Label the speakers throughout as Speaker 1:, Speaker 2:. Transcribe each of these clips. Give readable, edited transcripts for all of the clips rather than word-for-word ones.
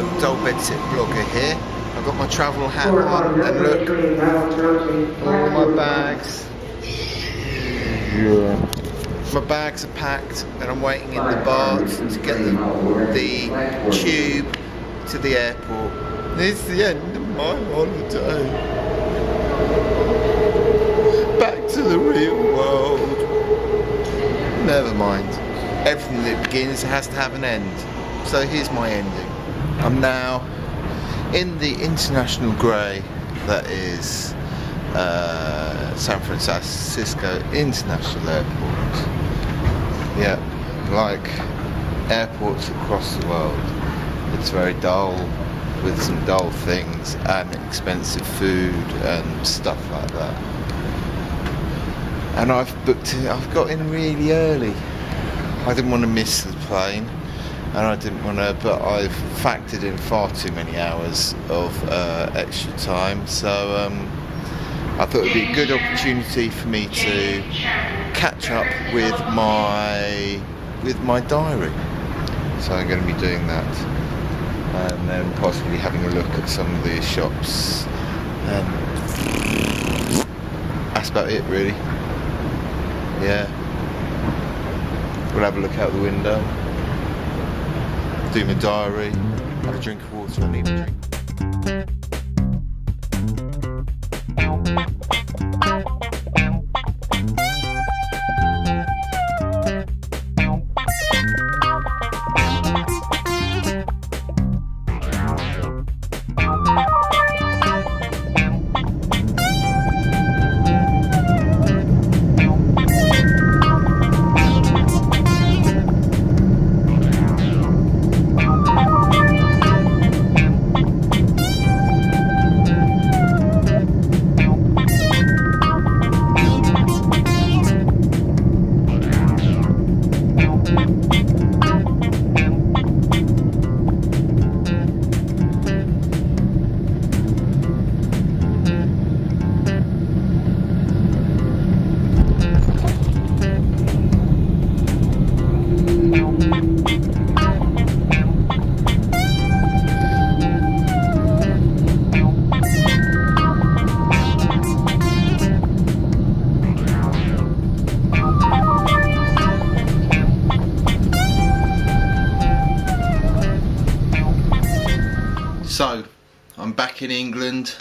Speaker 1: Hello, Dullbedsitblogger here. I've got my travel hat on and look, all my bags. Yeah. My bags are packed and I'm waiting in the bar to get the tube to the airport. It's the end of my holiday. Back to the real world. Never mind. Everything that begins has to have an end. So here's my ending. I'm now in the international grey that is San Francisco International Airport. Yeah, like airports across the world. It's very dull, with some dull things and expensive food and stuff like that. And I've got in really early. I didn't want to miss the plane, and I didn't want to, but I've factored in far too many hours of extra time, so I thought it would be a good opportunity for me to catch up with my diary. So I'm going to be doing that, and then possibly having a look at some of the shops, and that's about it really. Yeah. We'll have a look out the window, do my diary, have a drink of water. I need a drink. So, I'm back in England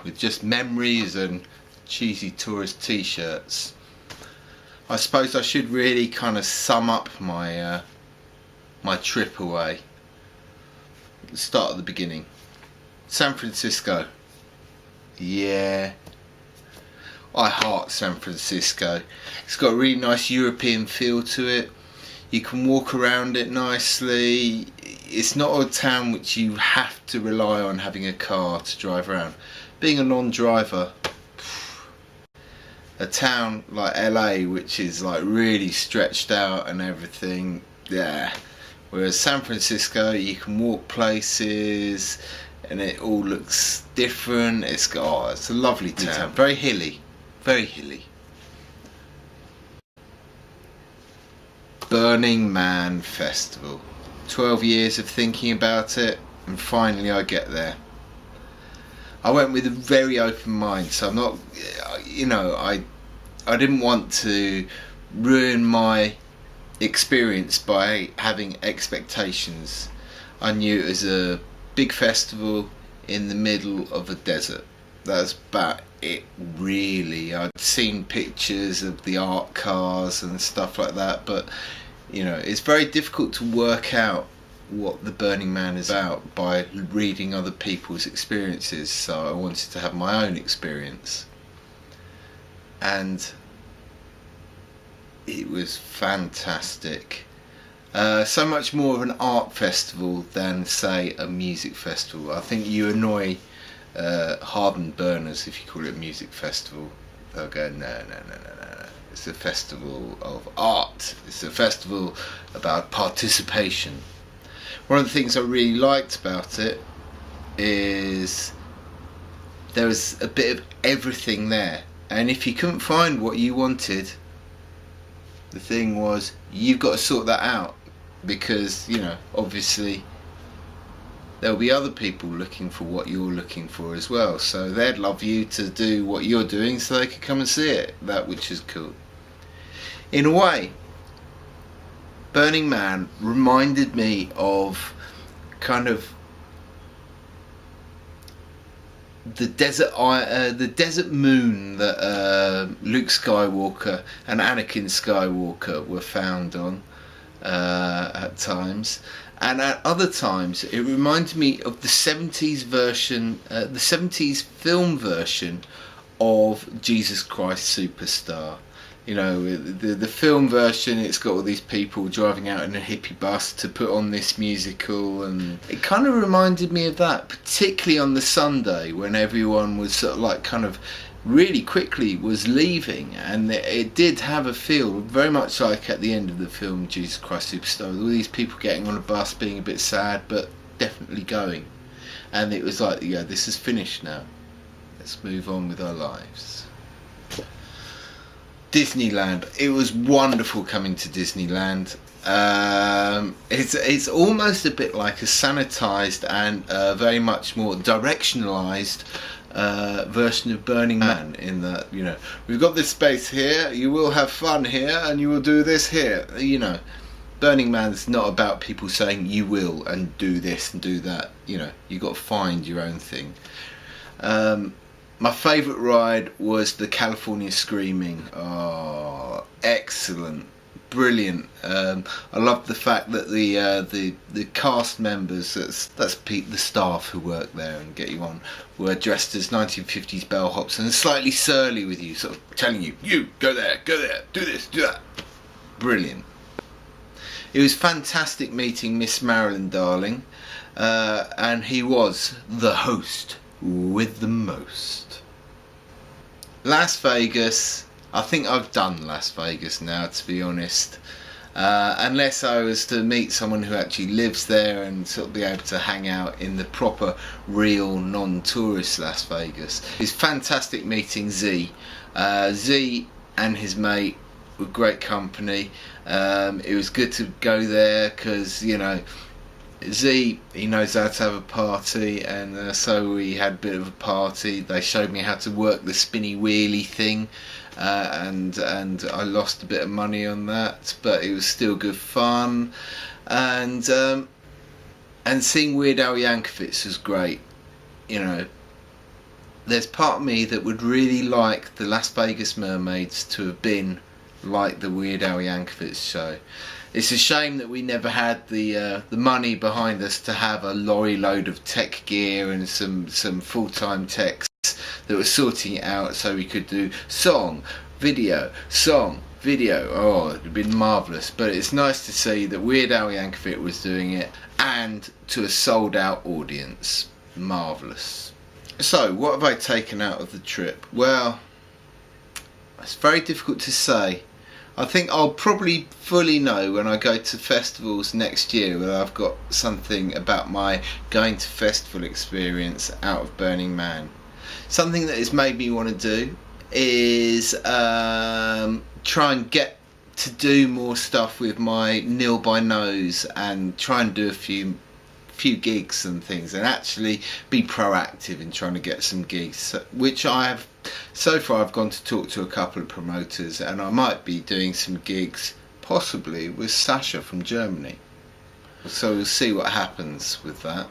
Speaker 1: with just memories and cheesy tourist t-shirts. I suppose I should really kind of sum up my my trip away. Let's start at the beginning. San Francisco. Yeah. I heart San Francisco. It's got a really nice European feel to it. You can walk around it nicely. It's not a town which you have to rely on having a car to drive around. Being a non-driver, a town like LA, which is like really stretched out and everything, yeah. Whereas San Francisco, you can walk places and it all looks different. It's a lovely town. Very hilly, very hilly. Burningman Festival. 12 years of thinking about it, and finally I get there. I went with a very open mind, so I'm not, you know, I didn't want to ruin my experience by having expectations. I knew it was a big festival in the middle of a desert. That's about it really. I'd seen pictures of the art cars and stuff like that, but you know, it's very difficult to work out what the Burning Man is about by reading other people's experiences, so I wanted to have my own experience. And it was fantastic. So much more of an art festival than, say, a music festival. I think you annoy hardened burners if you call it a music festival. They'll go, no. It's a festival of art. It's a festival about participation. One of the things I really liked about it is there was a bit of everything there. And if you couldn't find what you wanted, the thing was, you've got to sort that out. Because, you know, obviously there'll be other people looking for what you're looking for as well, so they'd love you to do what you're doing so they could come and see it, that which is cool. In a way, Burning Man reminded me of kind of the desert moon that Luke Skywalker and Anakin Skywalker were found on at times, and at other times it reminded me of the 70s version, the 70s film version of Jesus Christ Superstar. You know, the film version, it's got all these people driving out in a hippie bus to put on this musical, and it kind of reminded me of that, particularly on the Sunday when everyone was sort of like kind of really quickly was leaving, and it did have a feel very much like at the end of the film Jesus Christ Superstar, with all these people getting on a bus being a bit sad but definitely going, and it was like, yeah, this is finished now, let's move on with our lives. Disneyland. It was wonderful coming to Disneyland. It's almost a bit like a sanitized and very much more directionalized version of Burning Man, in that, you know, we've got this space here, you will have fun here and you will do this here. You know, Burning Man's not about people saying you will and do this and do that. You know, you got to find your own thing. My favourite ride was the California Screaming. Oh, excellent, brilliant. I loved the fact that the cast members, that's the staff who work there and get you on, were dressed as 1950s bellhops and slightly surly with you, sort of telling you, you go there, do this, do that. Brilliant. It was fantastic meeting MissMariylinDarling, and he was the host with the most. Las Vegas, I think I've done Las Vegas now, to be honest, unless I was to meet someone who actually lives there and sort of be able to hang out in the proper, real, non-tourist Las Vegas. It's fantastic meeting Z. Z and his mate were great company. It was good to go there because, you know, Z, he knows how to have a party, and so we had a bit of a party. They showed me how to work the spinny wheelie thing, and I lost a bit of money on that, but it was still good fun. And seeing Weird Al Yankovic was great. You know, there's part of me that would really like the Las Vegas Mermaids to have been like the Weird Al Yankovic show. It's a shame that we never had the money behind us to have a lorry load of tech gear and some full-time techs that were sorting it out so we could do song, video. Oh, it would have been marvellous. But it's nice to see that Weird Al Yankovic was doing it, and to a sold-out audience. Marvellous. So, what have I taken out of the trip? Well, it's very difficult to say. I think I'll probably fully know when I go to festivals next year whether I've got something about my going to festival experience out of Burning Man. Something that has made me want to do is try and get to do more stuff with my Nil by Nose, and try and do a few gigs and things, and actually be proactive in trying to get some gigs, which I have. So far I've gone to talk to a couple of promoters, and I might be doing some gigs possibly with Sasha from Germany, so we'll see what happens with that.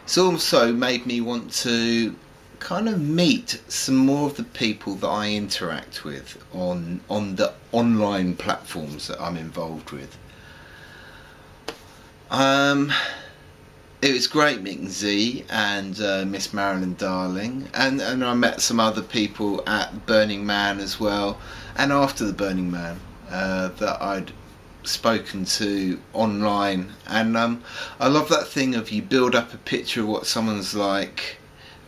Speaker 1: It's also made me want to kind of meet some more of the people that I interact with on the online platforms that I'm involved with. It was great meeting Z and MissMariylinDarling, and I met some other people at Burning Man as well, and after the Burning Man that I'd spoken to online. And I love that thing of you build up a picture of what someone's like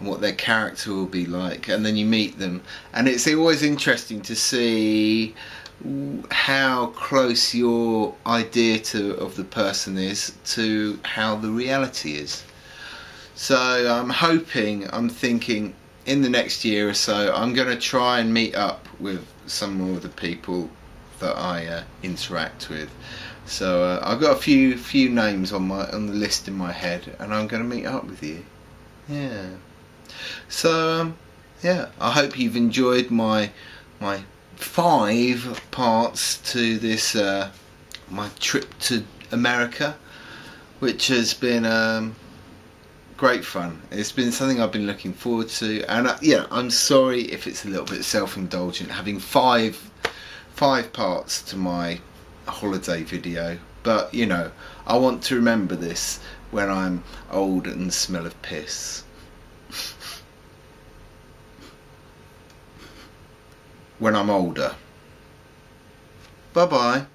Speaker 1: and what their character will be like, and then you meet them, and it's always interesting to see how close your idea of the person is to how the reality is. So I'm thinking in the next year or so I'm going to try and meet up with some more of the people that I interact with, So I've got a few names on the list in my head, and I'm going to meet up with you. Yeah. So yeah, I hope you've enjoyed my 5 parts to this my trip to America, which has been great fun. It's been something I've been looking forward to, and yeah, I'm sorry if it's a little bit self-indulgent having 5 parts to my holiday video, but you know, I want to remember this when I'm old and smell of piss. When I'm older. Bye bye.